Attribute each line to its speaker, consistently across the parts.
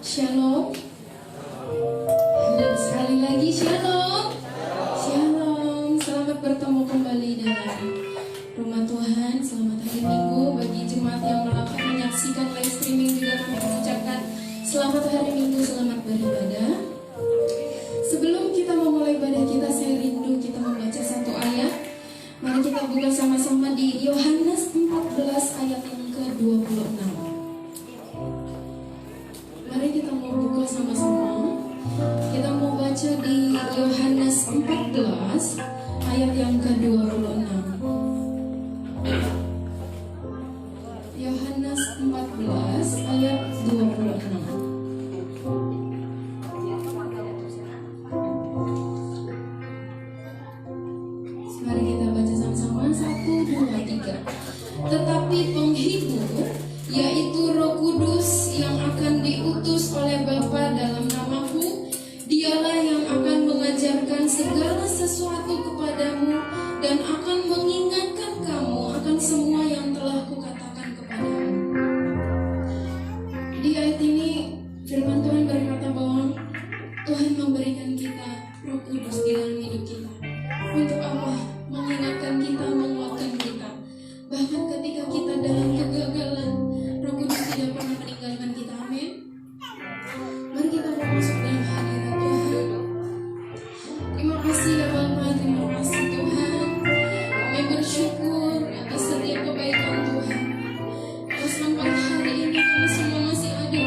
Speaker 1: Shalom. Dan sekali lagi shalom. Shalom. Selamat bertemu kembali dalam rumah Tuhan. Selamat hari Minggu bagi jemaat yang menyaksikan live streaming, juga kami mengucapkan selamat hari Minggu, selamat beribadah. Sebelum kita memulai ibadah kita, saya rindu kita membaca satu ayat. Mari kita buka sama-sama di Yohanes 14 ayat yang ke-26. Mari kita mau buka sama-sama. Kita mau baca di Yohanes 14 ayat yang ke-26. Yohanes 14 ayat 26. Mari kita baca sama-sama. 1, 2, 3. Tetapi penghibur, yaitu Roh Kudus yang akan diutus oleh Bapa dalam namaku, dialah yang akan mengajarkan segala sesuatu kepadamu dan akan mengingatkan kamu akan semua yang telah kukatakan kepadamu. Di ayat ini firman Tuhan berkata bahwa Tuhan memberikan kita Roh Kudus di dalam hidup kita. Untuk apa? Mengingatkan kita, menguatkan kita. Bahkan ketika kita dalam kegagalan, Roh Kudus tidak pernah meninggalkan kita. Amin. Mari kita masuk dalam hadirat Tuhan. Terima kasih ya Bapa, terima kasih Tuhan. Kami bersyukur atas setiap kebaikan Tuhan. Atas sampai hari ini kami semua masih ada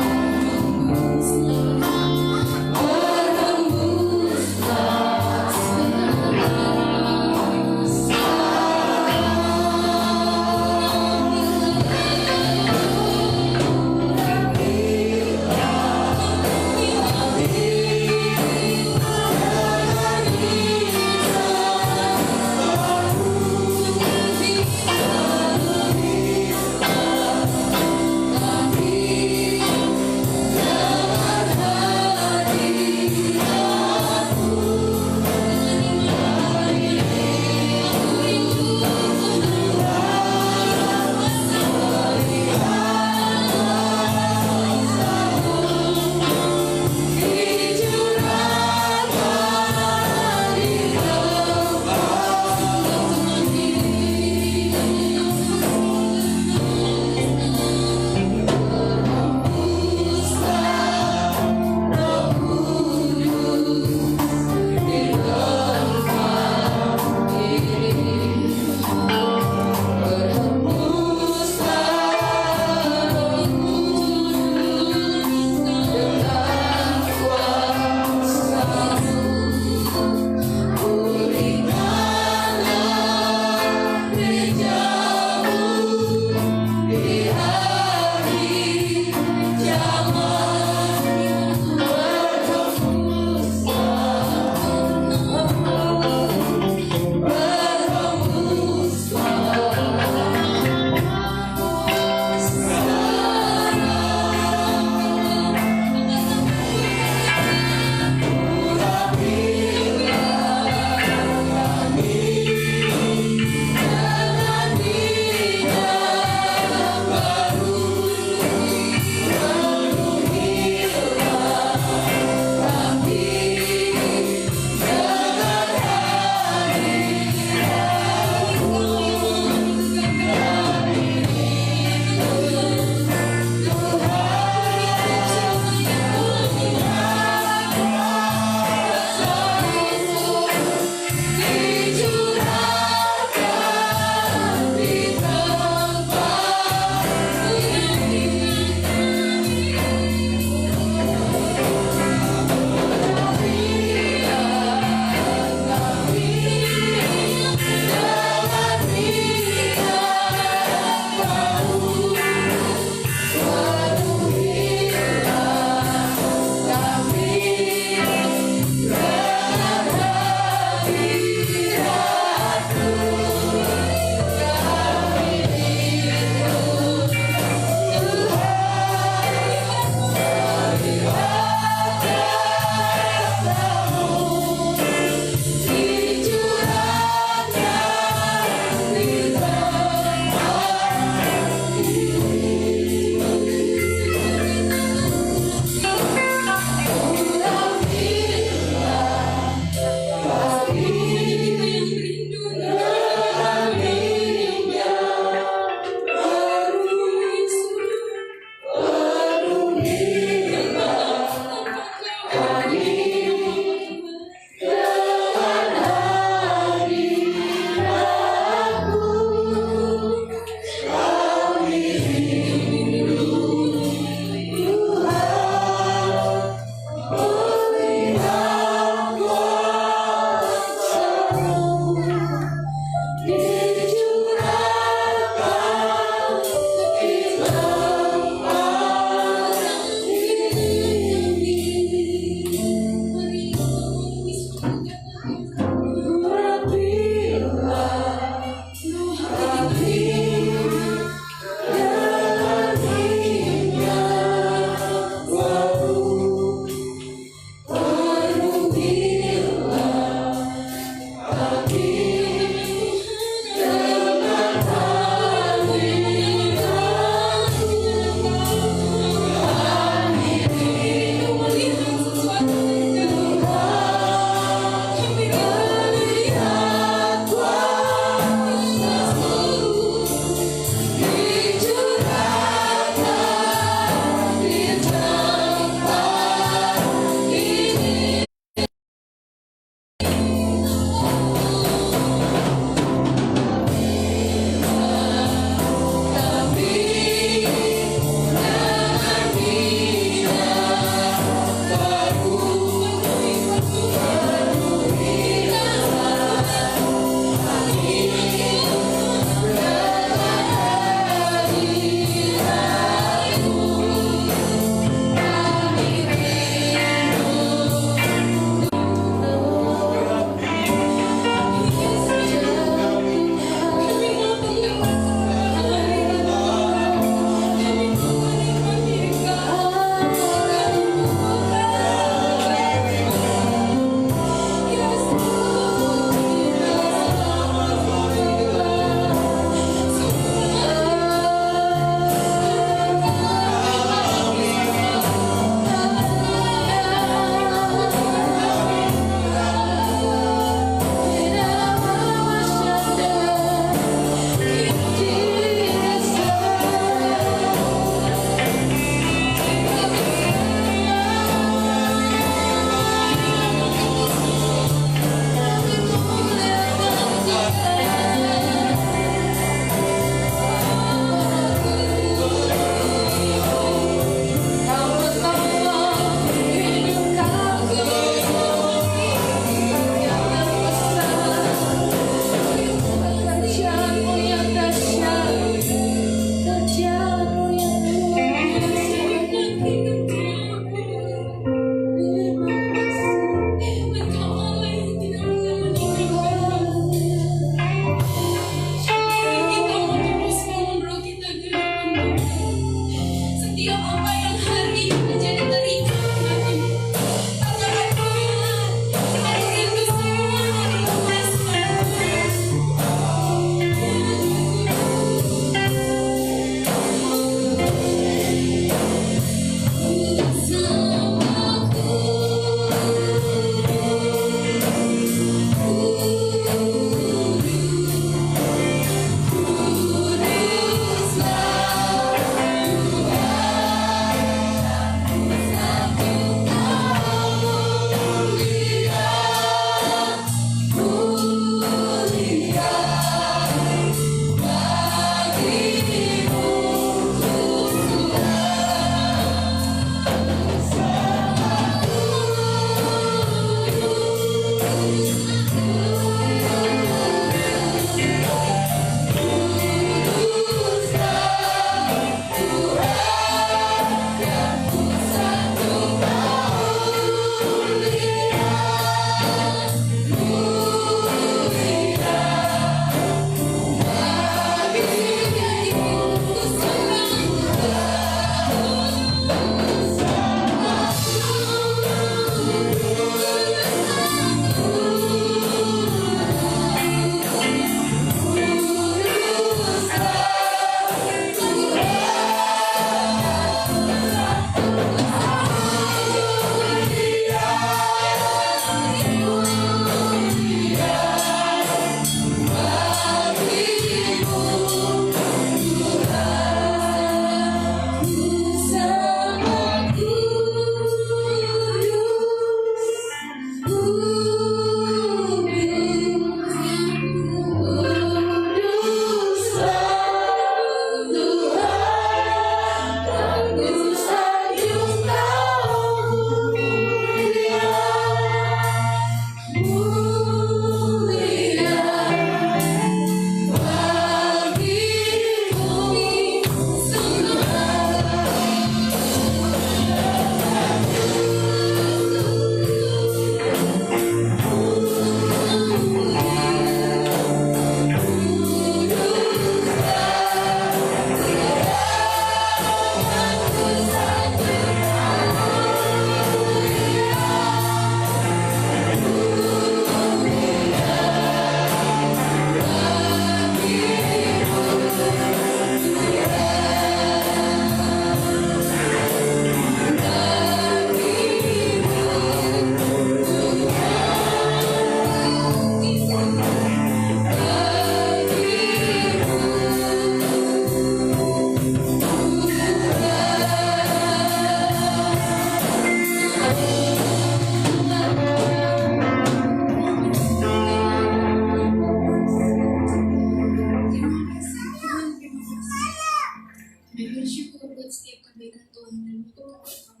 Speaker 1: kepada Kau.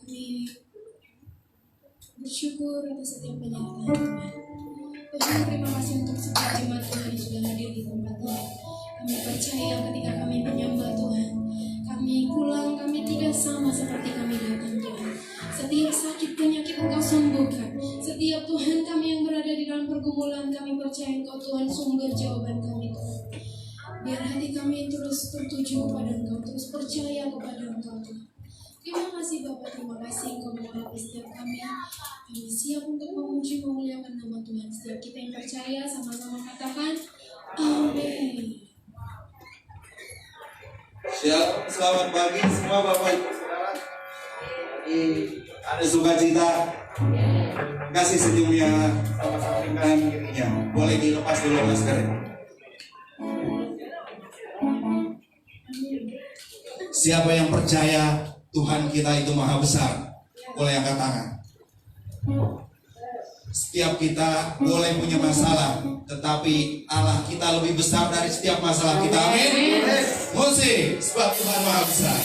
Speaker 1: Kami bersyukur atas setiap penyertaan Tuhan. Tuhan, terima kasih untuk setiap jemaat Tuhan yang sudah hadir di tempat ini. Kami percaya ketika kami menyembah Tuhan, kami pulang, kami tidak sama seperti kami datang Tuhan. Setiap sakit penyakit Engkau sembuhkan. Setiap Tuhan kami yang berada di dalam pergumulan, kami percaya Engkau Tuhan sumber jawaban kami Tuhan. Biar hati kami terus tertuju kepada Engkau, terus percaya kepada Engkau Tuhan. Terima kasih Bapak, terima kasih Engkau mengurapi setiap kami. Kami siap untuk memuji memuliakan nama Tuhan. Setiap kita yang percaya sama-sama katakan amin.
Speaker 2: Siap, selamat pagi semua Bapak Ibu Saudara. Ada sukacita, kasih senyumnya sama sampingkan kirinya. Boleh dilepas dulu maskernya. Siapa yang percaya Tuhan kita itu maha besar, boleh angkat tangan. Setiap kita boleh punya masalah, tetapi Allah kita lebih besar dari setiap masalah kita. Amin. Musik, sebab Tuhan maha besar.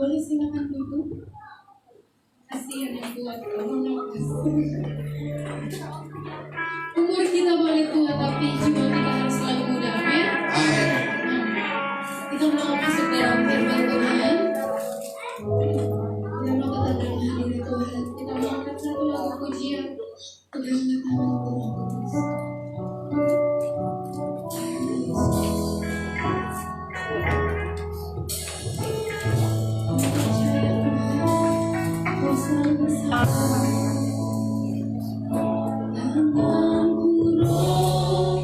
Speaker 1: Boleh silakan duduk. Kasihan yang tua umur kita boleh tua tapi jiwa kita harus selalu muda, amin. Kita mau masuk dalam firman Tuhan. Kita mau tetap dalam hadirat Tuhan. Kita mau angkat satu lagu pujian untuk mengangkat tangan Tuhan Kudus. Percaya Tuhan, Kau selalu bersama. Tanganku roh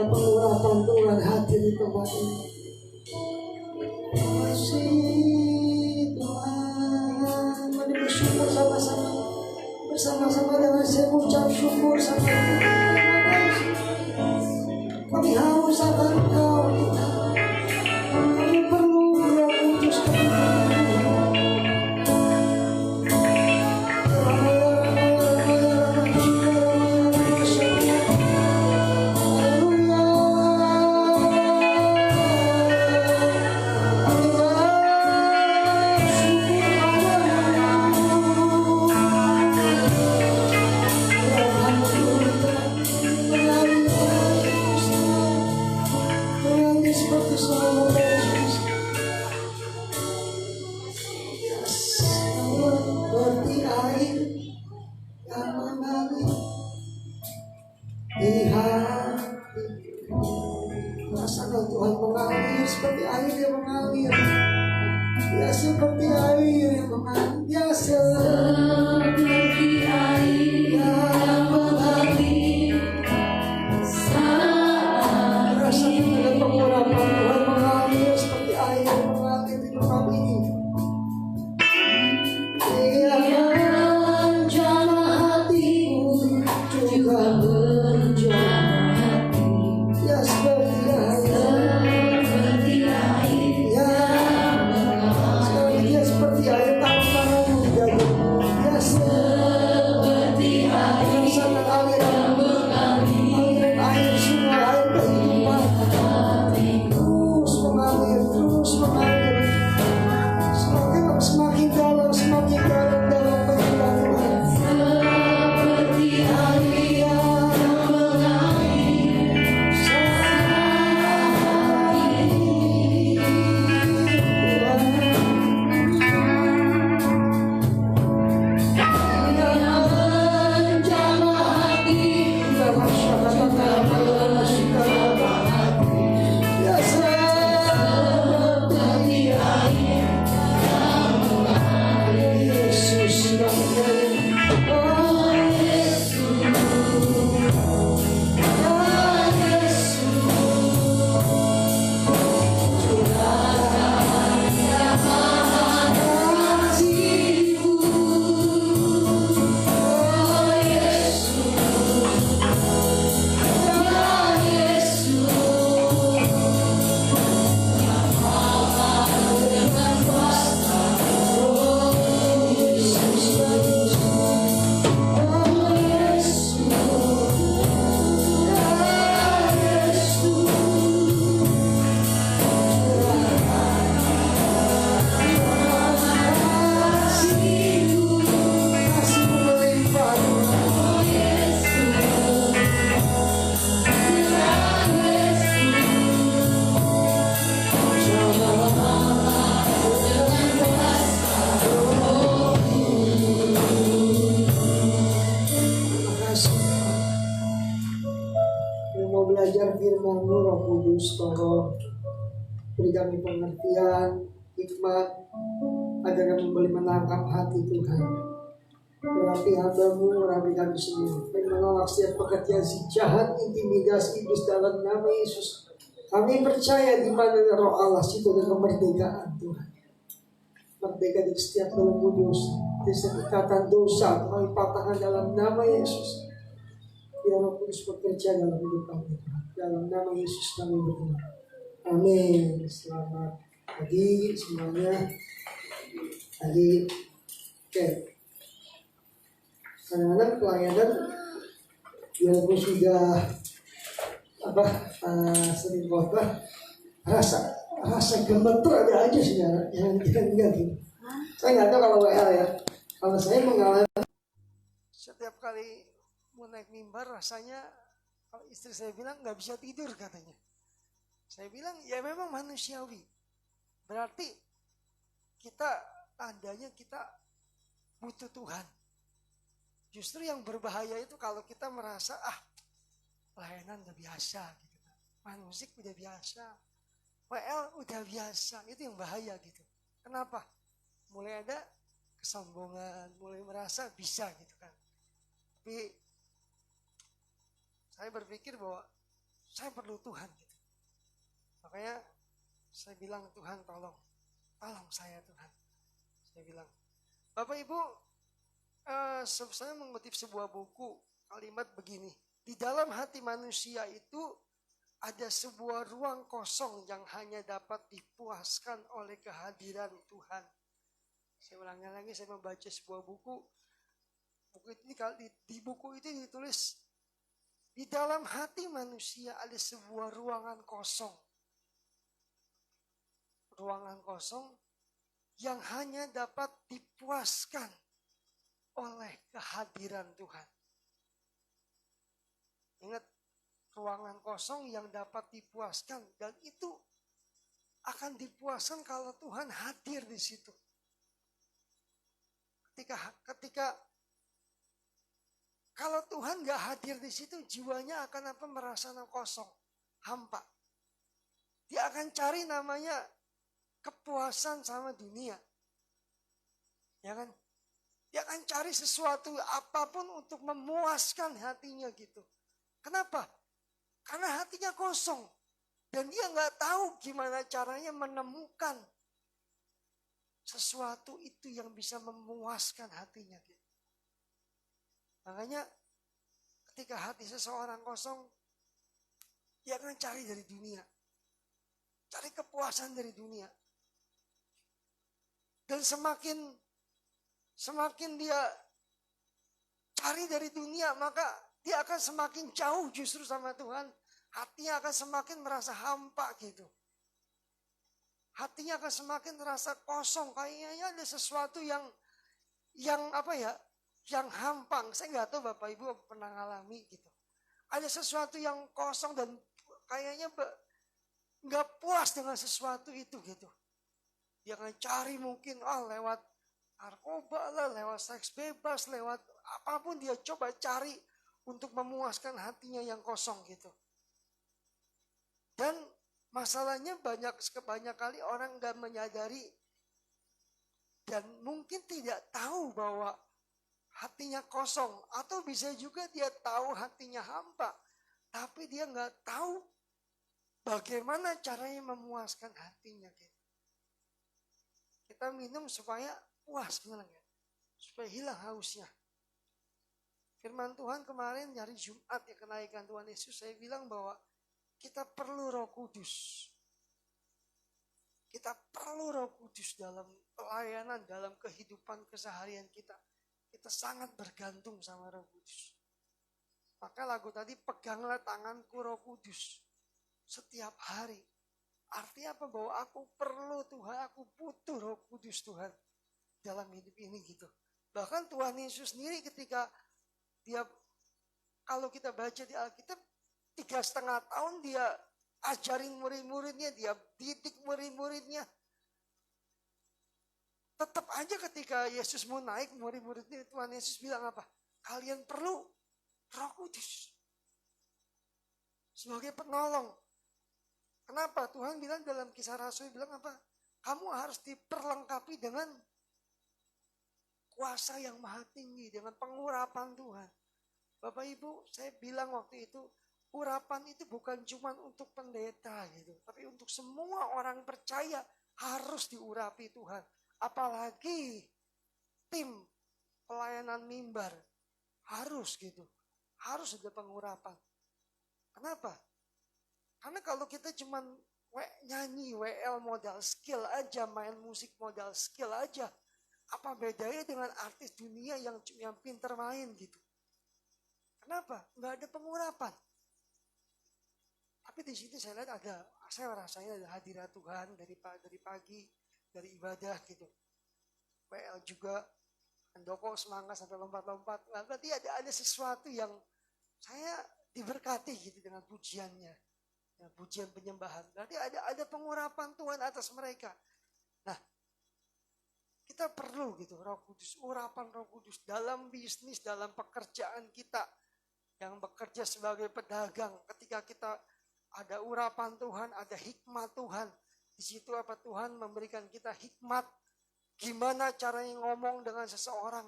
Speaker 3: pengurapan Tuhan hadir di tempat ini. Kasih Tuhan, mari bersyukur sama-sama. Bersama-sama dengan saya mengucap syukur sama Tuhan. Kami haus akan Engkau. Kami perlu Roh Kudus seperti air yang mengalir, ya seperti air yang mengalir, ya seperti air yang mengalir. Rasakan dengan pengurapan Tuhan mengalir seperti air yang mengalir di tempat ini. Yang jamah hatimu juga berjamah hati, ya seperti air. Tolong beri kami pengertian, hikmat, agar kami boleh menangkap hati Tuhan. Urapi hamba-Mu, urapi kami semua, dan menolak setiap pekerjaan si jahat, intimidasi iblis dalam nama Yesus. Kami percaya di mana Roh Allah situ ada kemerdekaan Tuhan. Merdeka di setiap dalam kudus, di setiap ikatan dosa, kami patahkan dalam nama Yesus. Biar Roh Kudus bekerja dalam hidup kami. Dalam nama Yesus kami berdoa. Amin. Selamat pagi semuanya. Oke. Kadang-kadang pelayanan walaupun sudah sering khotbah, rasa gemeter ada aja saudara. Jangan gitu. Saya nggak tahu kalau WL ya. Kalau saya mengalami setiap kali mau naik mimbar rasanya, kalau istri saya bilang nggak bisa tidur katanya. Saya bilang ya memang manusiawi. Berarti tandanya kita butuh Tuhan. Justru yang berbahaya itu kalau kita merasa pelayanan udah biasa gitu. Main musik udah biasa. WL udah biasa. Itu yang bahaya gitu. Kenapa? Mulai ada kesombongan, mulai merasa bisa gitu kan. Tapi saya berpikir bahwa saya perlu Tuhan gitu. Makanya saya bilang, Tuhan tolong saya Tuhan. Saya bilang, Bapak Ibu, saya mengutip sebuah buku, kalimat begini, di dalam hati manusia itu ada sebuah ruang kosong yang hanya dapat dipuaskan oleh kehadiran Tuhan. Saya ulangi lagi, saya membaca sebuah buku. Di buku itu ditulis, di dalam hati manusia ada sebuah ruangan kosong. Ruangan kosong yang hanya dapat dipuaskan oleh kehadiran Tuhan. Ingat, ruangan kosong yang dapat dipuaskan, dan itu akan dipuaskan kalau Tuhan hadir di situ. Ketika kalau Tuhan gak hadir di situ, jiwanya akan merasa kosong, hampa. Dia akan cari namanya kepuasan sama dunia. Ya kan? Dia akan cari sesuatu apapun untuk memuaskan hatinya gitu. Kenapa? Karena hatinya kosong. Dan dia gak tahu gimana caranya menemukan sesuatu itu yang bisa memuaskan hatinya gitu. Makanya ketika hati seseorang kosong, dia akan cari dari dunia. Cari kepuasan dari dunia. Dan semakin dia cari dari dunia, maka dia akan semakin jauh justru sama Tuhan. Hatinya akan semakin merasa hampa gitu. Hatinya akan semakin terasa kosong. Kayaknya ada sesuatu yang hampang. Saya nggak tahu Bapak Ibu pernah ngalami gitu. Ada sesuatu yang kosong dan kayaknya nggak puas dengan sesuatu itu gitu. Dia akan cari mungkin lewat narkoba lah, lewat seks bebas, lewat apapun dia coba cari untuk memuaskan hatinya yang kosong gitu. Dan masalahnya banyak kali orang nggak menyadari dan mungkin tidak tahu bahwa hatinya kosong, atau bisa juga dia tahu hatinya hampa, tapi dia nggak tahu bagaimana caranya memuaskan hatinya gitu. Kita minum supaya puas sebenarnya, supaya hilang hausnya. Firman Tuhan kemarin hari Jumat ya, kenaikan Tuhan Yesus, saya bilang bahwa kita perlu Roh Kudus. Kita perlu Roh Kudus dalam pelayanan, dalam kehidupan keseharian kita. Kita sangat bergantung sama Roh Kudus. Maka lagu tadi, peganglah tanganku Roh Kudus setiap hari. Artinya apa? Bahwa aku perlu Tuhan, aku butuh Roh Kudus Tuhan dalam hidup ini gitu. Bahkan Tuhan Yesus sendiri ketika dia, kalau kita baca di Alkitab, 3,5 tahun dia ajarin murid-muridnya, dia didik murid-muridnya. Tetap aja ketika Yesus mau naik, murid-muridnya, Tuhan Yesus bilang apa? Kalian perlu Roh Kudus sebagai penolong. Kenapa? Tuhan bilang dalam Kisah Rasul, bilang apa? Kamu harus diperlengkapi dengan kuasa yang maha tinggi, dengan pengurapan Tuhan. Bapak Ibu, saya bilang waktu itu, urapan itu bukan cuma untuk pendeta gitu, tapi untuk semua orang percaya harus diurapi Tuhan. Apalagi tim pelayanan mimbar harus gitu, harus ada pengurapan. Kenapa? Karena kalau kita cuma nyanyi WL modal skill aja, main musik modal skill aja, apa bedanya dengan artis dunia yang pinter main gitu? Kenapa? Nggak ada pengurapan. Tapi di situ saya lihat saya rasanya ada hadirat Tuhan dari pagi, dari ibadah gitu. WL juga, Andoko semangat sampai lompat-lompat. Berarti ada sesuatu yang saya diberkati gitu dengan pujiannya. Ya, pujian penyembahan. Berarti ada pengurapan Tuhan atas mereka. Nah, kita perlu gitu Roh Kudus, urapan Roh Kudus dalam bisnis, dalam pekerjaan kita yang bekerja sebagai pedagang. Ketika kita ada urapan Tuhan, ada hikmat Tuhan. Di situ apa? Tuhan memberikan kita hikmat. Gimana caranya ngomong dengan seseorang.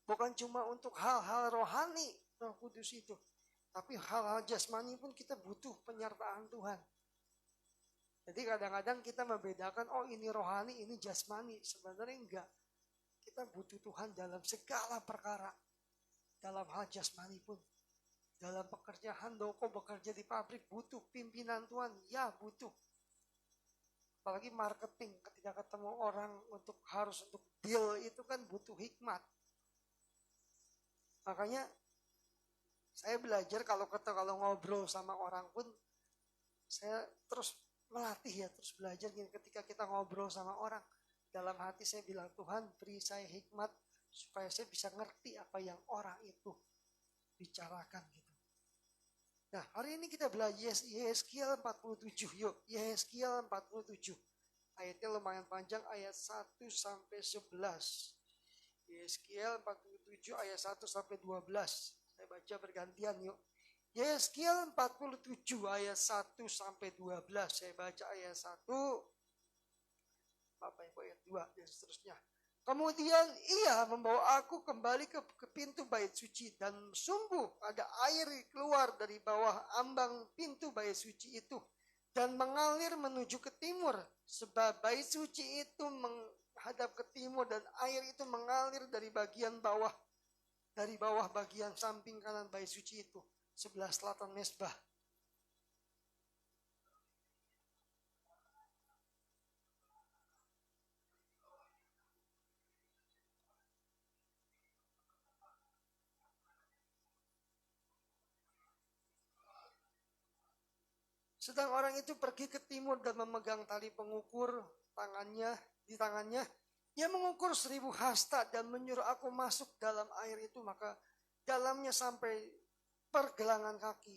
Speaker 3: Bukan cuma untuk hal-hal rohani, Roh Kudus itu. Tapi hal-hal jasmani pun kita butuh penyertaan Tuhan. Jadi kadang-kadang kita membedakan, oh ini rohani, ini jasmani. Sebenarnya enggak. Kita butuh Tuhan dalam segala perkara. Dalam hal jasmani pun. Dalam pekerjaan, Doko bekerja di pabrik, butuh pimpinan Tuhan. Ya, butuh. Apalagi marketing, ketika ketemu orang harus untuk deal, itu kan butuh hikmat. Makanya saya belajar kalau ngobrol sama orang pun, saya terus melatih ya, terus belajar ketika kita ngobrol sama orang. Dalam hati saya bilang, Tuhan beri saya hikmat supaya saya bisa ngerti apa yang orang itu bicarakan gitu. Nah, hari ini kita belajar Yeskiel 47. Yuk, Yeskiel 47. Ayatnya lumayan panjang, ayat 1 sampai 11. Yeskiel 47 ayat 1 sampai 12. Saya baca bergantian yuk. Yeskiel 47 ayat 1 sampai 12. Saya baca ayat 1. Bapak Ibu ayat 2 dan seterusnya. Kemudian ia membawa aku kembali ke pintu bait suci dan sungguh ada air keluar dari bawah ambang pintu bait suci itu dan mengalir menuju ke timur, sebab bait suci itu menghadap ke timur dan air itu mengalir dari bagian bawah bagian samping kanan bait suci itu sebelah selatan mezbah. Sedang orang itu pergi ke timur dan memegang tali pengukur di tangannya. Ia mengukur 1000 hasta dan menyuruh aku masuk dalam air itu, maka dalamnya sampai pergelangan kaki.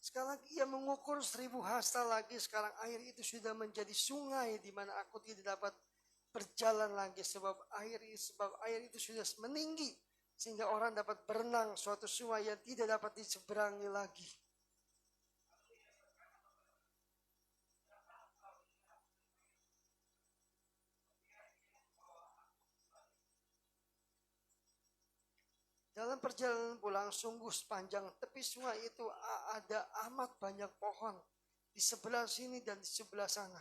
Speaker 3: Sekarang ia mengukur 1000 hasta lagi. Sekarang air itu sudah menjadi sungai di mana aku tidak dapat berjalan lagi sebab air itu sudah meninggi sehingga orang dapat berenang, suatu sungai yang tidak dapat diseberangi lagi. Dalam perjalanan pulang, sungguh sepanjang tepi sungai itu ada amat banyak pohon di sebelah sini dan di sebelah sana.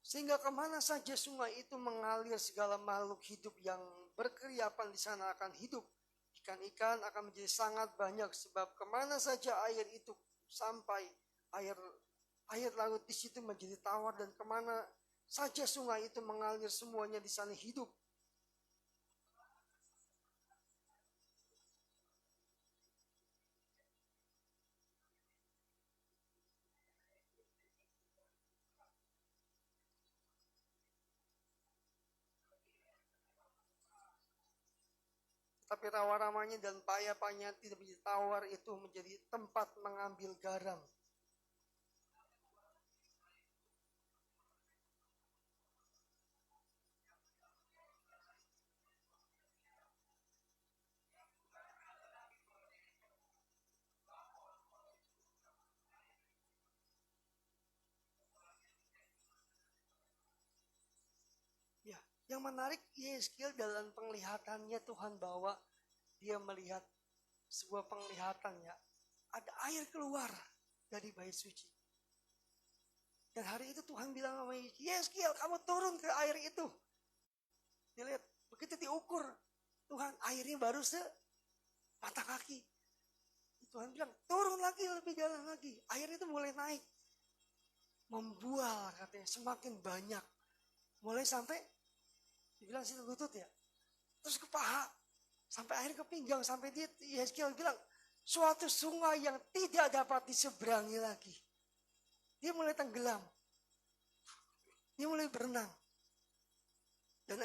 Speaker 3: Sehingga kemana saja sungai itu mengalir, segala makhluk hidup yang berkeriapan di sana akan hidup. Ikan-ikan akan menjadi sangat banyak sebab kemana saja air itu sampai, air laut di situ menjadi tawar dan kemana saja sungai itu mengalir semuanya di sana hidup. Tapi rawa-rawanya dan payah-payahnya tidak menjadi tawar, itu menjadi tempat mengambil garam. Ya, yang menarik Yeskiel dalam penglihatannya Tuhan bawa dia melihat sebuah penglihatan ya. Ada air keluar dari bait suci. Dan hari itu Tuhan bilang sama Yeskiel, kamu turun ke air itu. Dilihat, begitu diukur, Tuhan airnya baru mata kaki. Tuhan bilang, turun lagi, lebih dalam lagi. Air itu mulai naik. Membual katanya, semakin banyak. Mulai sampai, dibilang situ lutut ya. Terus ke paha, sampai akhir ke pinggang, sampai dia Yeskiel bilang, suatu sungai yang tidak dapat diseberangi lagi. Dia mulai tenggelam. Dia mulai berenang. Dan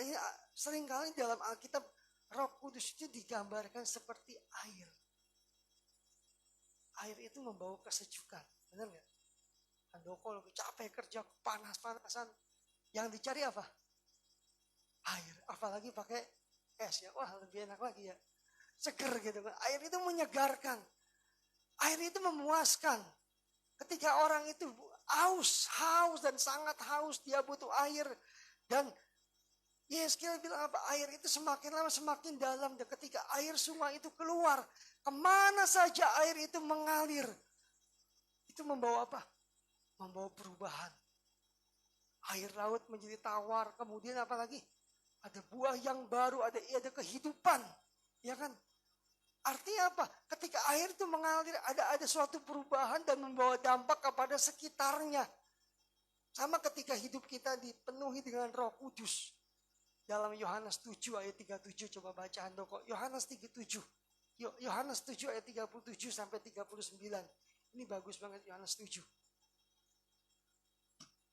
Speaker 3: seringkali dalam Alkitab Roh Kudus itu digambarkan seperti air. Air itu membawa kesejukan, benar nggak? Handoko lagi capek kerja, panas-panasan, yang dicari apa? Air, apalagi pakai es ya, wah lebih enak lagi ya. Seger gitu kan. Air itu menyegarkan, air itu memuaskan. Ketika orang itu haus dan sangat haus, dia butuh air. Dan Yeskil bilang apa? Air itu semakin lama semakin dalam. Dan ketika air sungai itu keluar, kemana saja air itu mengalir, itu membawa apa? Membawa perubahan. Air laut menjadi tawar. Kemudian apa lagi? Ada buah yang baru, ada kehidupan. Ya kan? Artinya apa? Ketika air itu mengalir, ada suatu perubahan dan membawa dampak kepada sekitarnya. Sama ketika hidup kita dipenuhi dengan Roh Kudus. Dalam Yohanes 7 ayat 37, coba baca Handoko. Yohanes 37. Yohanes 7 ayat 37 sampai 39. Ini bagus banget Yohanes 7.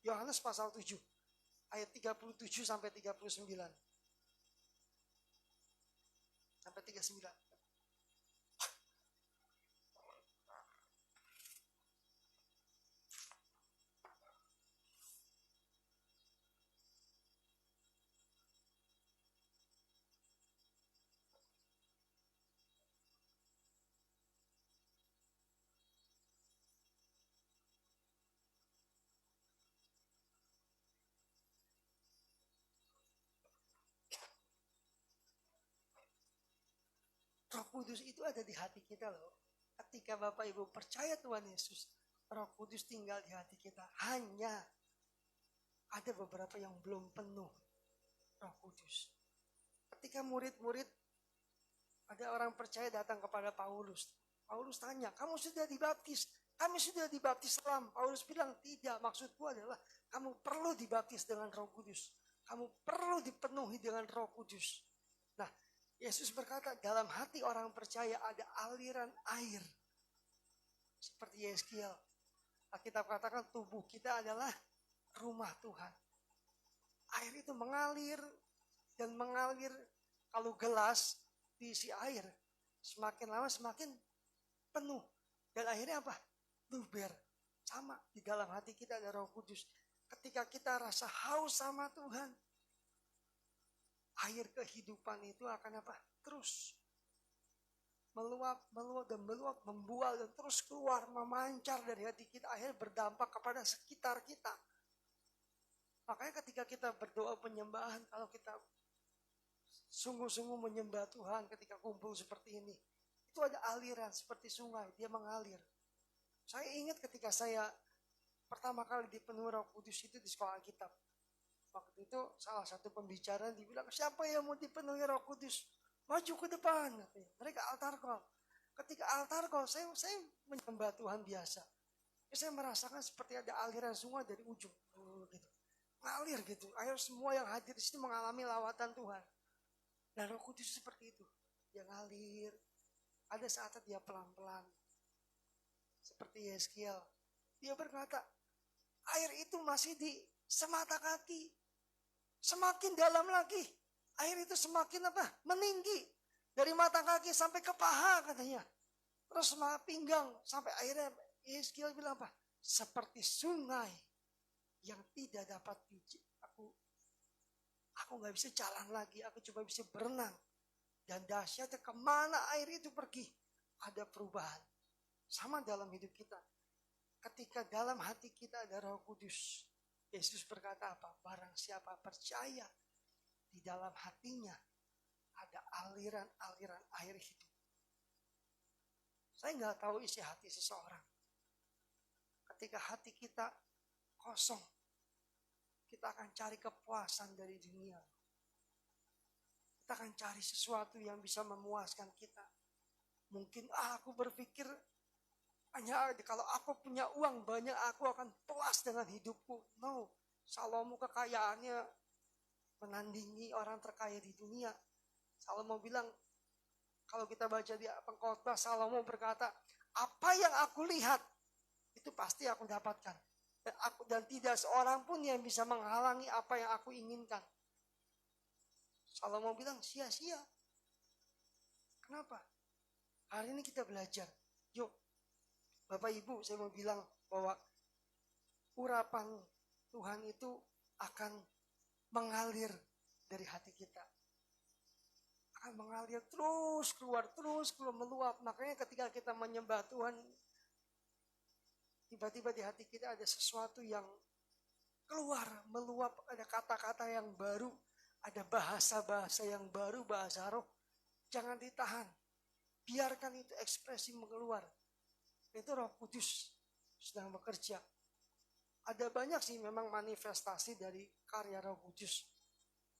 Speaker 3: Yohanes pasal 7 ayat 37 sampai 39. Sampai 39. Roh Kudus itu ada di hati kita loh. Ketika Bapak Ibu percaya Tuhan Yesus, Roh Kudus tinggal di hati kita. Hanya ada beberapa yang belum penuh Roh Kudus. Ketika murid-murid, ada orang percaya datang kepada Paulus. Paulus tanya, kamu sudah dibaptis? Kami sudah dibaptis selam. Paulus bilang, tidak, maksudku adalah kamu perlu dibaptis dengan Roh Kudus. Kamu perlu dipenuhi dengan Roh Kudus. Nah, Yesus berkata, dalam hati orang percaya ada aliran air. Seperti Yeskiel. Alkitab katakan tubuh kita adalah rumah Tuhan. Air itu mengalir dan mengalir. Kalau gelas diisi air, semakin lama semakin penuh. Dan akhirnya apa? Luber. Sama, di dalam hati kita ada Roh Kudus. Ketika kita rasa haus sama Tuhan, air kehidupan itu akan apa? Terus meluap, membual dan terus keluar, memancar dari hati kita. Akhirnya berdampak kepada sekitar kita. Makanya ketika kita berdoa penyembahan, kalau kita sungguh-sungguh menyembah Tuhan ketika kumpul seperti ini, itu ada aliran seperti sungai, dia mengalir. Saya ingat ketika saya pertama kali dipenuhi Roh Kudus itu di sekolah Alkitab. Waktu itu salah satu pembicara dibilang, siapa yang mau dipenuhi Roh Kudus? Maju ke depan. Mereka altar call. Ketika altar call, saya menyembah Tuhan biasa. Saya merasakan seperti ada aliran sungai dari ujung. Gitu. Ngalir gitu. Ayo semua yang hadir di sini mengalami lawatan Tuhan. Dan Roh Kudus seperti itu. Dia ngalir. Ada saatnya dia pelan-pelan. Seperti Yeskiel. Dia berkata, air itu masih di semata kaki. Semakin dalam lagi, air itu semakin apa? Meninggi. Dari mata kaki sampai ke paha katanya. Terus pinggang sampai akhirnya Yeskiel bilang apa? Seperti sungai yang tidak dapat aku nggak bisa jalan lagi. Aku cuma bisa berenang. Dan dahsyatnya kemana air itu pergi? Ada perubahan. Sama dalam hidup kita. Ketika dalam hati kita ada Roh Kudus. Yesus berkata apa? Barang siapa percaya di dalam hatinya ada aliran-aliran air hidup. Saya nggak tahu isi hati seseorang. Ketika hati kita kosong, kita akan cari kepuasan dari dunia. Kita akan cari sesuatu yang bisa memuaskan kita. Mungkin aku berpikir hanya kalau aku punya uang banyak aku akan puas dengan hidupku. No, Salomo kekayaannya menandingi orang terkaya di dunia. Salomo bilang, kalau kita baca di Pengkhotbah, Salomo berkata, apa yang aku lihat itu pasti aku dapatkan. Dan tidak seorang pun yang bisa menghalangi apa yang aku inginkan. Salomo bilang sia-sia. Kenapa? Hari ini kita belajar. Yuk, Bapak Ibu, saya mau bilang bahwa urapan Tuhan itu akan mengalir dari hati kita. Akan mengalir terus keluar, meluap. Makanya ketika kita menyembah Tuhan, tiba-tiba di hati kita ada sesuatu yang keluar, meluap. Ada kata-kata yang baru, ada bahasa-bahasa yang baru, bahasa roh. Jangan ditahan. Biarkan itu ekspresi mengeluar. Itu Roh Kudus sedang bekerja. Ada banyak sih memang manifestasi dari karya Roh Kudus.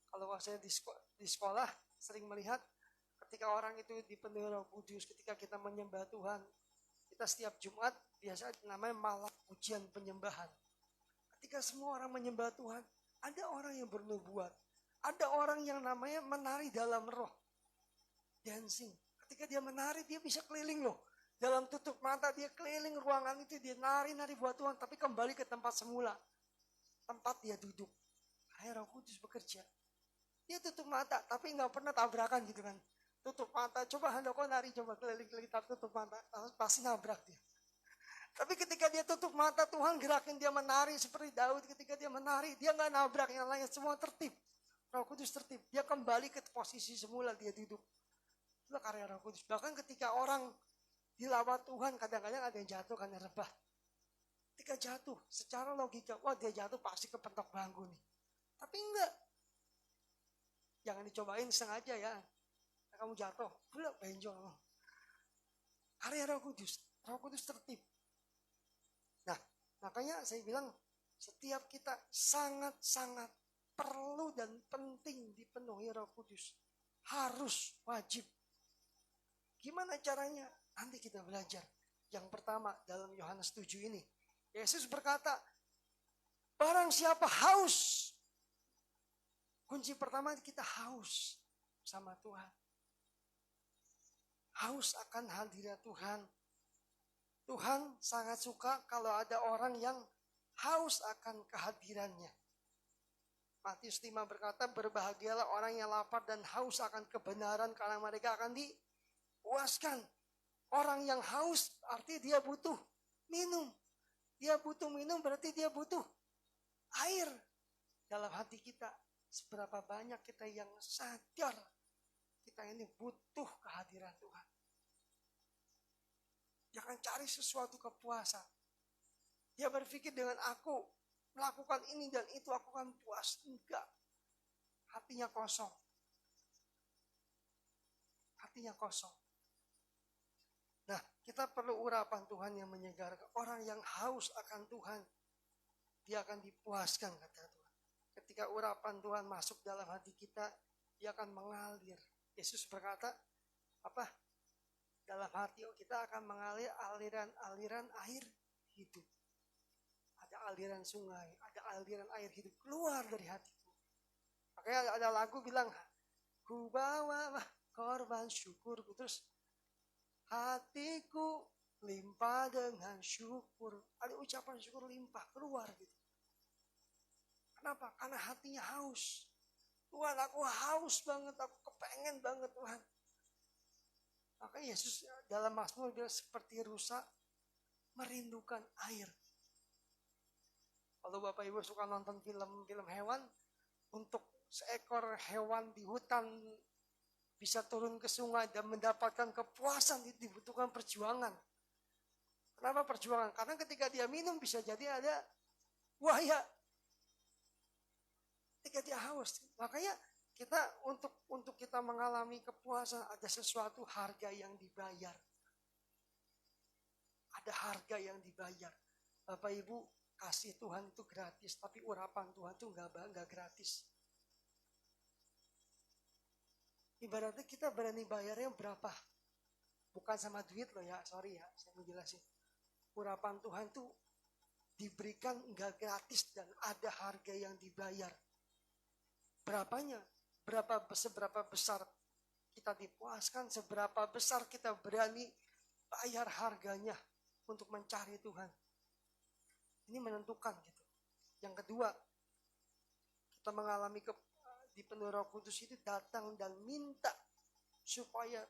Speaker 3: Kalau saya di sekolah sering melihat ketika orang itu dipenuhi Roh Kudus, ketika kita menyembah Tuhan, kita setiap Jumat biasa namanya malam pujian penyembahan. Ketika semua orang menyembah Tuhan, ada orang yang bernubuat, ada orang yang namanya menari dalam roh, dancing. Ketika dia menari, dia bisa keliling loh. Dalam tutup mata dia keliling ruangan itu, dia nari-nari buat Tuhan, tapi kembali ke tempat semula. Tempat dia duduk. Akhirnya Roh Kudus bekerja. Dia tutup mata, tapi nggak pernah tabrakan gitu kan. Tutup mata, coba handoko nari, coba keliling-keliling, tapi tutup mata, pasti nabrak dia. Tapi ketika dia tutup mata, Tuhan gerakin dia menari seperti Daud. Ketika dia menari, dia nggak nabrak, yang lainnya semua tertib. Roh Kudus tertib, dia kembali ke posisi semula, dia duduk. Itulah karya Roh Kudus. Bahkan ketika orang dilawat Tuhan, kadang-kadang ada yang jatuh karena rebah. Ketika jatuh, secara logika, wah dia jatuh pasti kepentok bangku nih. Tapi enggak. Jangan dicobain sengaja ya. Kamu jatuh, belum benjol. Karya Roh Kudus tertib. Nah, makanya saya bilang, setiap kita sangat-sangat perlu dan penting dipenuhi Roh Kudus. Harus, wajib. Gimana caranya? Nanti kita belajar. Yang pertama dalam Yohanes 7 ini. Yesus berkata, barang siapa haus. Kunci pertama kita haus sama Tuhan. Haus akan hadirat Tuhan. Tuhan sangat suka kalau ada orang yang haus akan kehadirannya. Matius 5 berkata, berbahagialah orang yang lapar dan haus akan kebenaran karena mereka akan dipuaskan. Orang yang haus artinya dia butuh minum. Dia butuh minum berarti dia butuh air. Dalam hati kita, seberapa banyak kita yang sadar kita ini butuh kehadiran Tuhan. Jangan cari sesuatu kepuasan. Dia berpikir dengan aku melakukan ini dan itu aku akan puas. Enggak. Hatinya kosong. Hatinya kosong. Nah, kita perlu urapan Tuhan yang menyegarkan. Orang yang haus akan Tuhan, dia akan dipuaskan, kata Tuhan. Ketika urapan Tuhan masuk dalam hati kita, dia akan mengalir. Yesus berkata, apa? Dalam hati kita akan mengalir aliran-aliran air hidup. Ada aliran sungai, ada aliran air hidup keluar dari hatiku. Makanya ada lagu bilang, ku bawa korban syukurku. Terus, hatiku limpah dengan syukur. Ada ucapan syukur limpah keluar gitu. Kenapa? Karena hatinya haus. Tuhan, aku haus banget, aku kepengen banget Tuhan. Maka Yesus dalam Mazmur bilang seperti rusa merindukan air. Kalau Bapak Ibu suka nonton film-film hewan, untuk seekor hewan di hutan bisa turun ke sungai dan mendapatkan kepuasan, itu dibutuhkan perjuangan. Kenapa perjuangan? Karena ketika dia minum bisa jadi ada buaya. Ketika dia haus. Makanya kita untuk kita mengalami kepuasan ada sesuatu harga yang dibayar. Ada harga yang dibayar. Bapak Ibu, kasih Tuhan itu gratis, tapi urapan Tuhan itu enggak gratis. Ibaratnya kita berani bayarnya berapa? Bukan sama duit loh ya, sorry ya, saya mau jelasin. Urapan Tuhan tuh diberikan enggak gratis dan ada harga yang dibayar. Berapanya? Seberapa besar kita dipuaskan, seberapa besar kita berani bayar harganya untuk mencari Tuhan. Ini menentukan gitu. Yang kedua, kita mengalami dipenuhi Roh Kudus itu datang dan minta supaya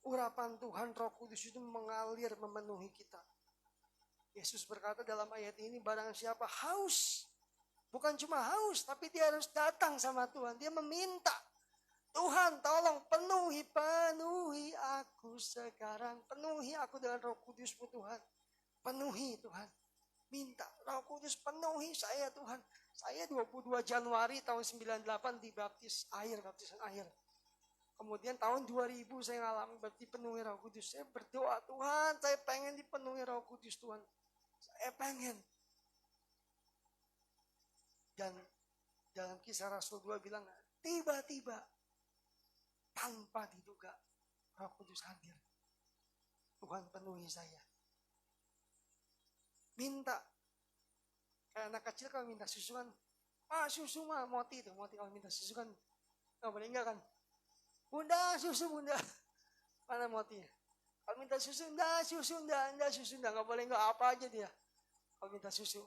Speaker 3: urapan Tuhan Roh Kudus itu mengalir memenuhi kita. Yesus berkata dalam ayat ini, barang siapa haus, bukan cuma haus, tapi dia harus datang sama Tuhan. Dia meminta, Tuhan tolong penuhi aku sekarang. Penuhi aku dengan Roh Kudus-Mu Tuhan. Penuhi Tuhan. Minta Roh Kudus penuhi saya Tuhan. Saya 22 Januari tahun 98 dibaptis air, baptisan air. Kemudian tahun 2000 saya ngalamin dipenuhi Roh Kudus. Saya berdoa, Tuhan saya pengen dipenuhi Roh Kudus Tuhan. Saya pengen. Dan dalam Kisah Rasul 2 bilang, tiba-tiba tanpa diduga Roh Kudus hadir. Tuhan penuhi saya. Minta. Kayak anak kecil kalau minta susu kan, susu mah moti kalau minta susu kan, nggak boleh enggak kan? Bunda, susu bunda. Mana motinya? Kalau minta susu, enggak susu, nggak boleh enggak, apa aja dia. Kalau minta susu.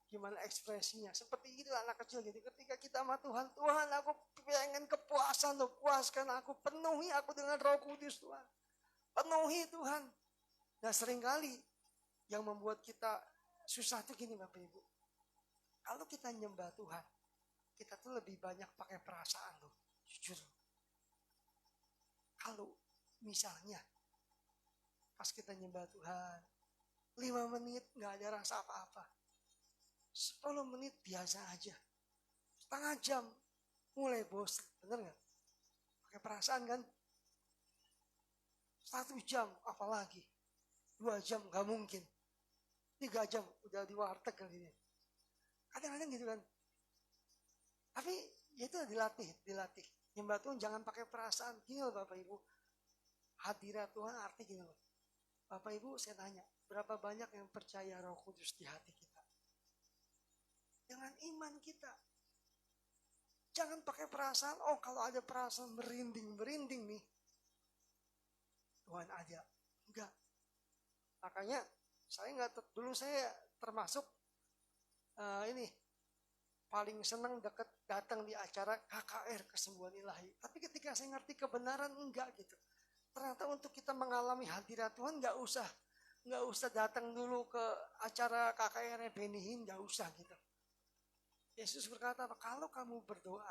Speaker 3: Gimana ekspresinya? Seperti itu anak kecil gitu. Ketika kita sama Tuhan, Tuhan aku pengen kepuasan, puaskan aku, penuhi aku dengan Roh Kudus Tuhan. Penuhi Tuhan. Nah seringkali yang membuat kita susah tuh gini Bapak Ibu. Kalau kita nyembah Tuhan, kita tuh lebih banyak pakai perasaan loh. Jujur. Kalau misalnya pas kita nyembah Tuhan, 5 menit gak ada rasa apa-apa. 10 menit biasa aja. Setengah jam mulai bosan. Bener gak? Pakai perasaan kan? 1 jam apalagi. 2 jam gak mungkin. 3 jam udah di warteg kali ini. Kadang-kadang gitu kan. Tapi ya itu dilatih. Nyembah Tuhan jangan pakai perasaan. Gini loh Bapak Ibu. Hadirat Tuhan arti gini loh. Bapak Ibu saya tanya. Berapa banyak yang percaya Roh Kudus di hati kita? Dengan iman kita. Jangan pakai perasaan. Oh kalau ada perasaan merinding nih. Tuhan ada. Enggak. Makanya dulu saya termasuk paling senang datang di acara KKR Kesembuhan Ilahi. Tapi ketika saya ngerti kebenaran enggak gitu. Ternyata untuk kita mengalami hadirat Tuhan enggak usah datang dulu ke acara KKR Benny Hinn, enggak usah gitu. Yesus berkata, kalau kamu berdoa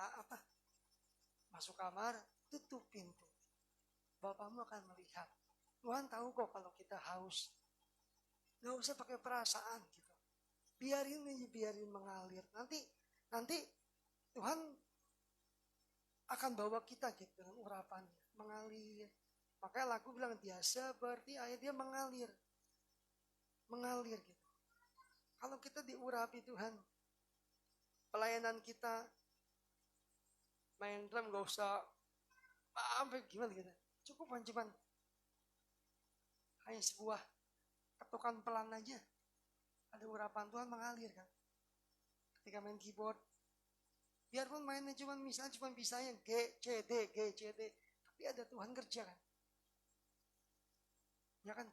Speaker 3: masuk kamar, tutup pintu. Bapakmu akan melihat. Tuhan tahu kok kalau kita haus. Enggak usah pakai perasaan gitu. Biarin mengalir. Nanti Tuhan akan bawa kita gitu dengan urapannya. Mengalir. Makanya lagu bilang dia seperti air, dia mengalir. Mengalir gitu. Kalau kita diurapi Tuhan, pelayanan kita main drum gak usah gimana gitu. Cuman hanya sebuah ketukan pelan aja. Ada urapan Tuhan mengalir kan. Ketika main keyboard, biarpun mainnya misalnya cuma bisanya G, C, D, tapi ada Tuhan kerja kan. Ya kan,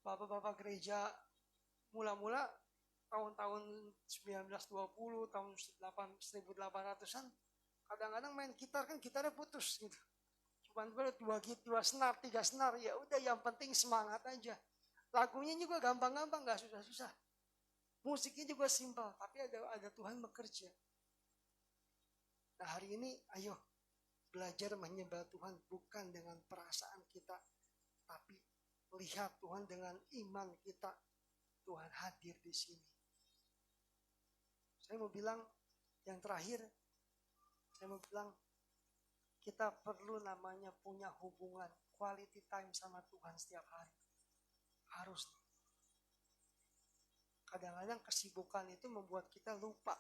Speaker 3: bapak-bapak gereja mula-mula tahun-tahun 1920, tahun 1800-an, kadang-kadang main gitar kan gitarnya putus gitu. Cuman gue 2 senar, 3 senar, ya udah yang penting semangat aja. Lagunya juga gampang-gampang, gak susah-susah. Musiknya juga simpel, tapi ada Tuhan bekerja. Nah hari ini ayo belajar menyembah Tuhan bukan dengan perasaan kita, tapi lihat Tuhan dengan iman kita. Tuhan hadir di sini. Saya mau bilang yang terakhir, kita perlu namanya punya hubungan quality time sama Tuhan setiap hari. Harus. Kadang-kadang kesibukan itu membuat kita lupa.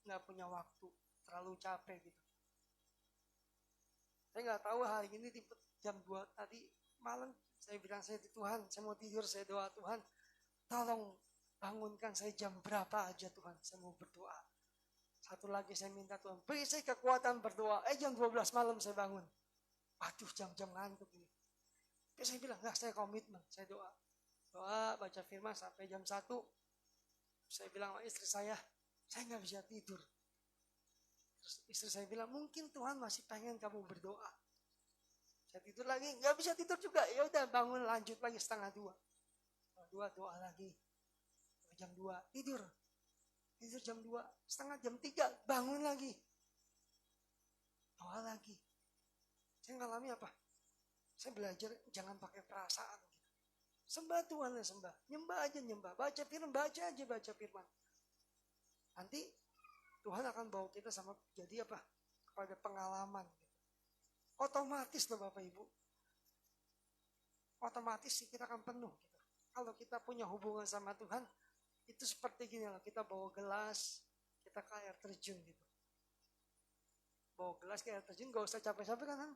Speaker 3: Nggak punya waktu. Terlalu capek gitu. Saya nggak tahu hari ini jam 2 tadi malam. Saya bilang saya di Tuhan. Saya mau tidur, saya doa Tuhan. Tolong bangunkan saya jam berapa aja Tuhan. Saya mau berdoa. Satu lagi saya minta Tuhan. Beri saya kekuatan berdoa. Jam 12 malam saya bangun. Waduh jam-jam ngantuk ini. Tapi saya bilang enggak, saya komitmen. Saya doa. Baca firman sampai jam 1. Saya bilang sama istri saya nggak bisa tidur. Terus istri saya bilang, mungkin Tuhan masih pengen kamu berdoa. Saya tidur lagi, nggak bisa tidur juga. Ya udah bangun lanjut lagi 1:30. 2 doa lagi. Jam 2 tidur. Tidur jam 2, setengah jam 3 bangun lagi. Doa lagi. Saya ngalami apa? Saya belajar jangan pakai perasaan. Sembah Tuhan ya sembah. Nyembah aja nyembah. Baca firman, baca aja baca firman. Nanti Tuhan akan bawa kita sama jadi apa? Kepada pengalaman. Otomatis loh Bapak Ibu. Otomatis kita akan penuh. Gitu. Kalau kita punya hubungan sama Tuhan, itu seperti gini loh. Kita bawa gelas, kita ke air terjun gitu. Bawa gelas ke air terjun, gak usah capek-capek kan.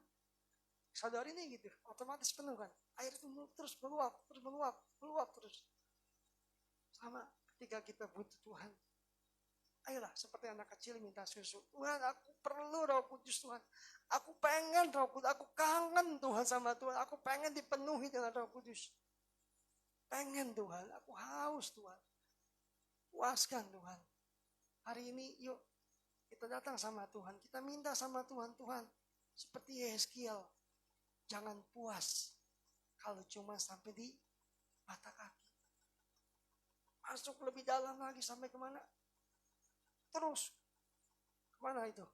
Speaker 3: Sadar ini gitu, otomatis penuh kan. Air itu terus meluap terus. Sama ketika kita butuh Tuhan. Ayolah seperti anak kecil minta susu. Tuhan aku perlu Roh Kudus Tuhan. Aku pengen Roh Kudus, aku kangen Tuhan sama Tuhan. Aku pengen dipenuhi dengan Roh Kudus. Pengen Tuhan, aku haus Tuhan. Puaskan Tuhan. Hari ini yuk kita datang sama Tuhan. Kita minta sama Tuhan. Tuhan seperti Yeskiel. Jangan puas kalau cuma sampai di mata kaki. Masuk lebih dalam lagi sampai kemana? Terus kemana itu?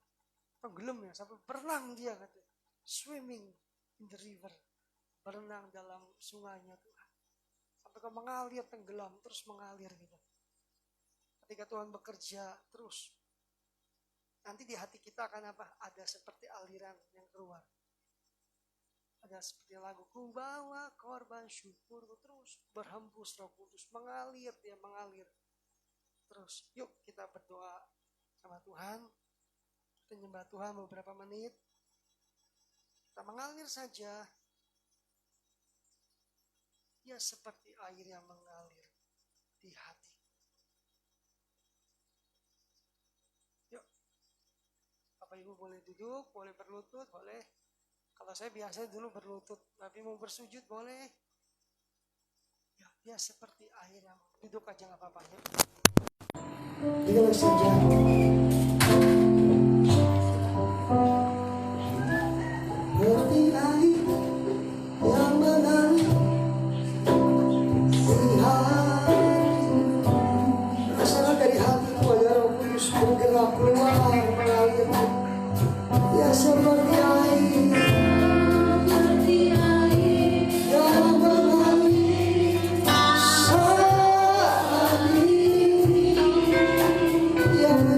Speaker 3: Tenggelam ya, sampai berenang dia katanya. Swimming in the river. Berenang dalam sungainya Tuhan. Sampai ke mengalir, tenggelam, terus mengalir gitu. Ketika Tuhan bekerja terus. Nanti di hati kita akan apa? Ada seperti aliran yang keluar. Ada seperti lagu, ku bawa korban syukur, terus berhembus Roh Kudus, mengalir, dia mengalir. Terus yuk kita berdoa sama Tuhan, kita nyembah Tuhan beberapa menit, kita mengalir saja. Ya seperti air yang mengalir di hati. Yuk, Bapak Ibu boleh duduk, boleh berlutut, boleh. Kalau saya biasa dulu berlutut, tapi mau bersujud boleh. Ya, dia seperti air yang duduk aja nggak apa-apa ya. Duduk saja. Seperti air yang mengalir di hati. Rasakan dari hatiku ada Roh Kudus bergerak keluar mengalir. Ya seperti air. Yeah.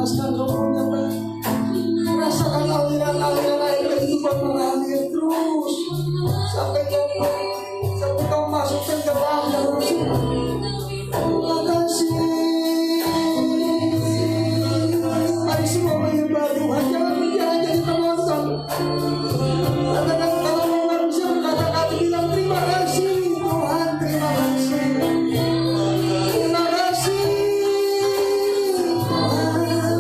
Speaker 3: lepaskan rohnya Pak. Rasakan aliran-aliran air kehidupan mengalir terus sampai kau masukkan ke dalam sini. Terima kasih. Mari semua menyembah Tuhan. Jangan jadi penonton. Katakan kalau memang bisa berkata-kata bilang terima kasih Tuhan, terima kasih. Terima kasih Tuhan.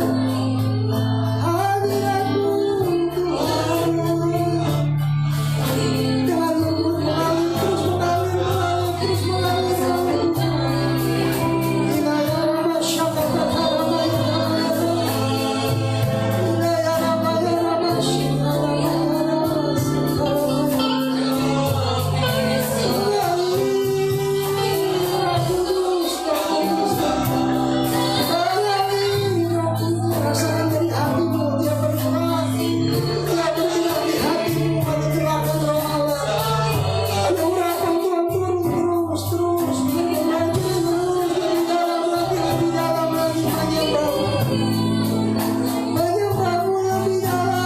Speaker 3: Hadiratmu Tuhan. Dengan lembut mengalir, terus mengalir, terus mengalir. Inaya Rama Syakata Rama Inaya Rama Rama Syakata rasakan dari hatimu dia bergerak, dia bergerak di hatimu pada gerakan roh Allah. Ada urapan Tuhan turun terus maju terus lebih dalam lagi menyembahmu lebih dalam.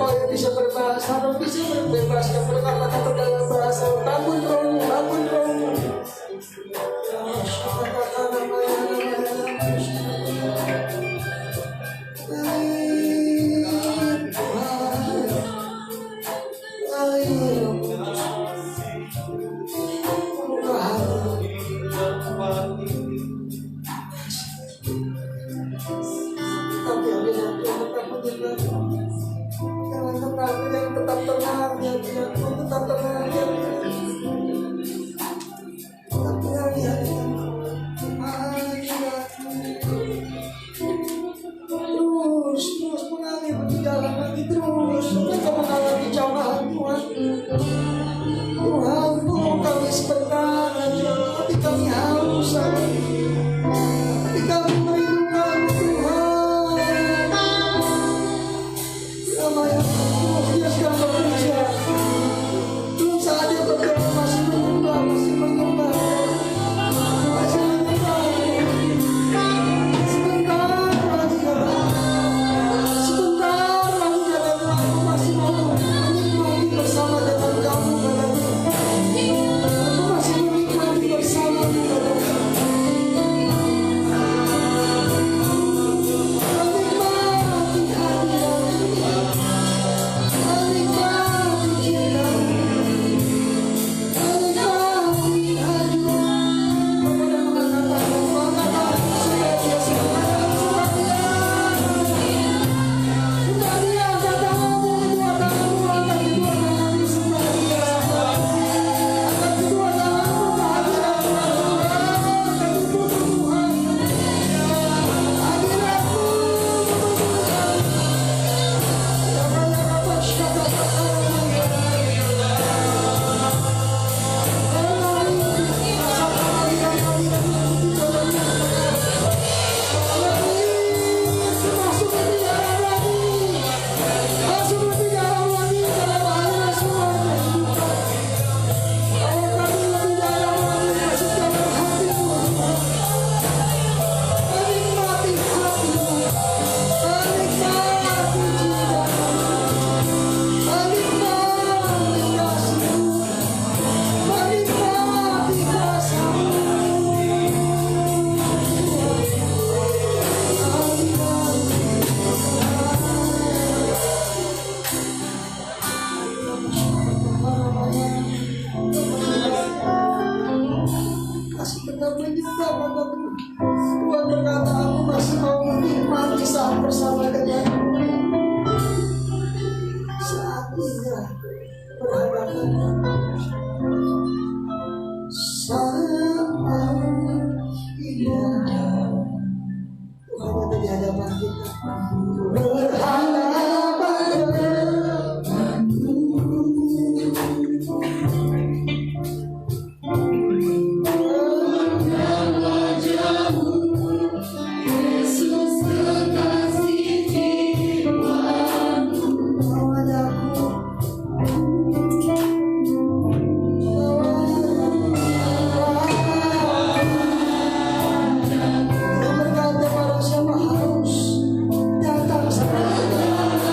Speaker 3: Kau yang bisa berbahasa, kau bisa berbebaskan berkata-kata dalam bahasa. Bangun rohmu. Tetap tenang ya Tuhan, tetap tenang ya tetap tenang ya terus mengalir berjalan lagi terus mereka mengalami cobaan Tuhan. Tuhan tolong kami sebentar aja, tapi kami haus tapi kami merindukan Tuhan. Ramai yang terus dia sedang bekerja. di hadapan kita. Berharap padamu.
Speaker 1: Yesus kekasih jiwaku.
Speaker 3: Berkata para siapa harus datang sama kita.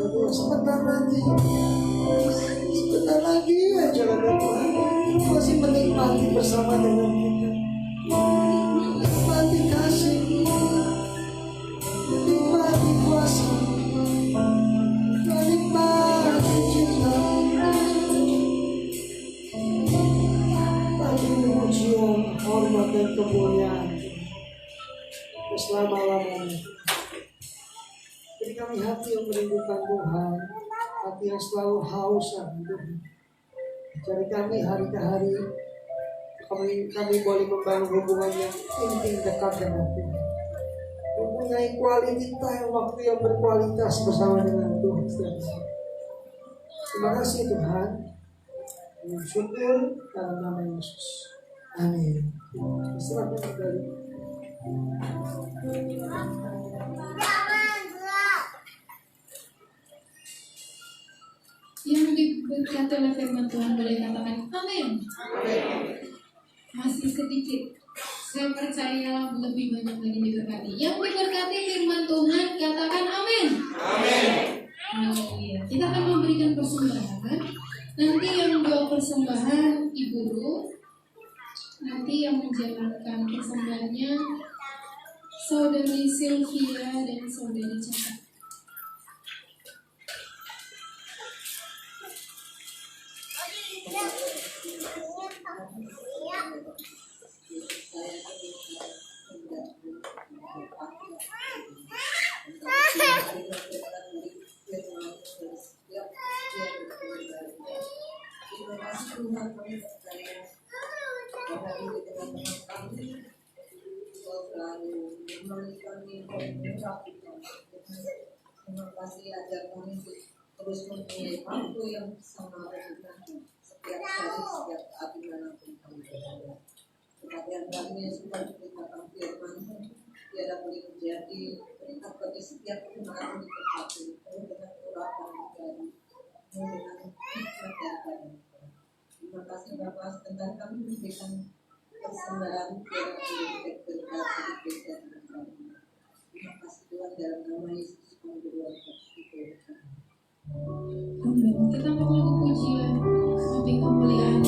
Speaker 3: Aduh, sebentar lagi aja kata Tuhan. Masih menikmati bersama dengan kita. Menikmati kasih, menikmati kuasa, menikmati cinta. Bagi pujian, hormat dan kemuliaan selama-lamanya. Beri kami hati yang merindukan Tuhan, hati yang selalu haus akan Tuhan. Jadi kami hari ke hari kami boleh membangun hubungan yang intim dekat dengan Tuhan. Mempunyai quality time, waktu yang berkualitas bersama dengan Tuhan. Terima kasih Tuhan. Syukur dalam nama Yesus. Amin. Silakan kembali.
Speaker 1: Yang diberkati oleh firman Tuhan boleh katakan amin. Masih sedikit, saya percaya lebih banyak lagi diberkati. Yang diberkati firman Tuhan katakan amin. Haleluya. Kita akan memberikan persembahan. Nanti yang bawa persembahan Ibu Ruth. Nanti yang menjalankan persembahannya Saudari Sylvia dan Saudari Caca.
Speaker 4: Terima kasih ajar kami terus mempunyai waktu yang sama dengan setiap hari, setiap saat dimanapun kami berada. Perhatian kami yang sudah diberitakan firman, tiada boleh menjadi berkat bagi setiap jemaat yang diberkati dengan urapan dari dengan hikmat dan karunia. Terima kasih Bapa, sebentar kami memberikan persembahan tiada boleh berkat sedikit dan karunia. Terima kasih Tuhan, dalam nama Yesus kami berdoa.
Speaker 1: Amin. Kita mau lagu pujian untuk kemuliaan.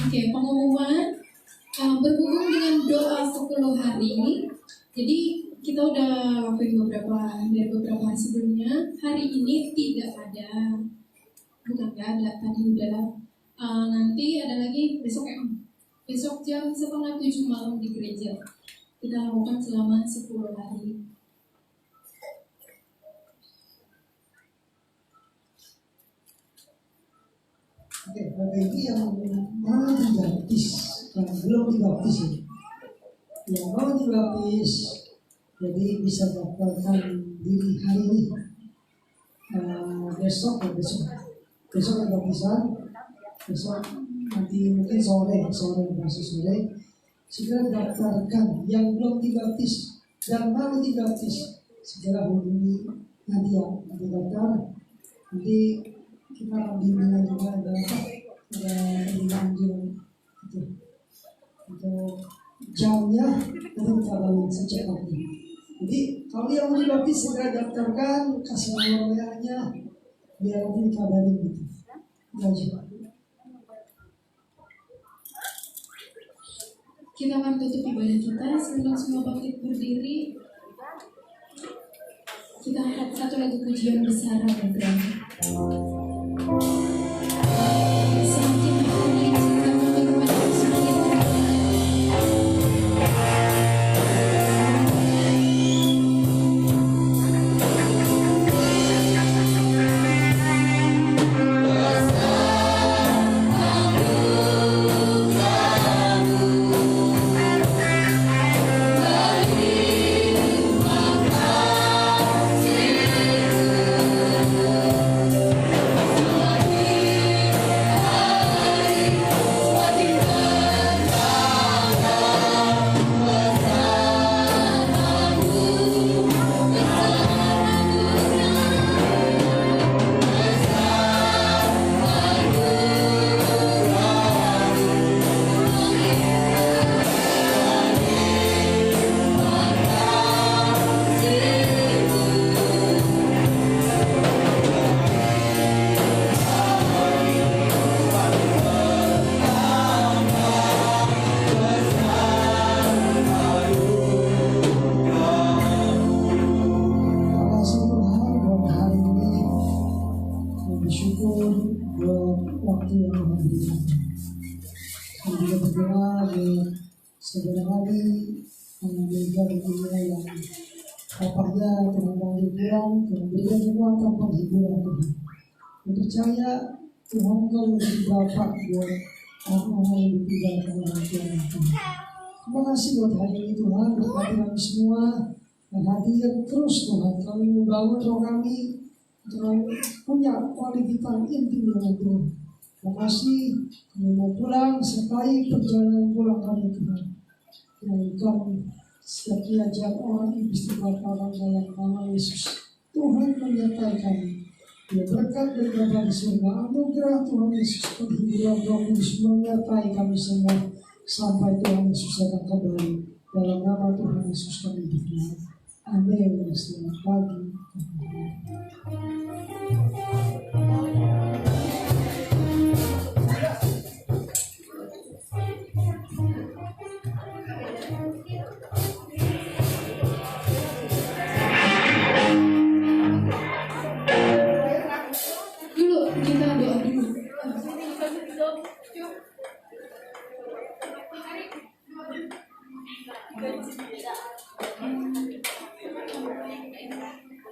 Speaker 1: Oke, pengumuman berhubung dengan doa 10 hari. Jadi kita udah lakuin beberapa hari sebelumnya. Hari ini tidak ada, bukan nggak ada, tadi udah. Nanti ada lagi besok jam 6:30 malam di gereja. Kita lakukan selama 10 hari.
Speaker 3: Oke, bagi yang mau dibaptis, yang belum dibaptis ini, yang mau dibaptis, jadi bisa daftarkan diri hari ini. besok ada baptisan, besok nanti mungkin sore masih sore, segera daftarkan yang belum dibaptis dan mau dibaptis, segera hubungi Nadia nanti daftar. Nanti kita akan bimbingan juga ada lanjut itu untuk jamnya nanti kita balik secepatnya. Jadi kalau yang mau dibaptis segera daftarkan, kasih nomor WA-nya biar nanti dikabarin gitu. Lanjut.
Speaker 1: Kita akan tutup ibadah kita sebelum semua bangkit berdiri. Kita angkat satu lagu pujian besar dan terakhir. Semakin hari kita menikmati semakin bapaknya Tuhan panggil pulang, Tuhan berikan semua tanpa hiburan Tuhan. Percaya Tuhan kau menjadi Bapak buat orang-orang yang ditinggalkan orang tuanya Tuhan. Terima kasih buat hari ini Tuhan, berkati kami semua dan hadir terus Tuhan. Kami membangun roh kami untuk kami punya kualitas intim dengan Tuhan. Terima kasih, kami mau pulang, sertai perjalanan pulang kami Tuhan. Dan kami setiap diajak orang istighfar dalam nama Yesus. Tuhan menyertai kami. Ya berkat dari Bapa di surga, anugerah Tuhan Yesus, penghiburan Roh Kudus menyertai kami semua sampai Tuhan Yesus datang kembali. Dalam nama Tuhan Yesus kami berdoa. Amin. Selamat pagi.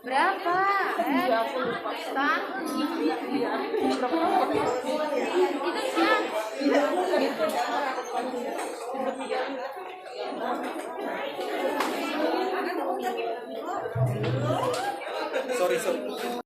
Speaker 5: Berapa?
Speaker 6: Sorry.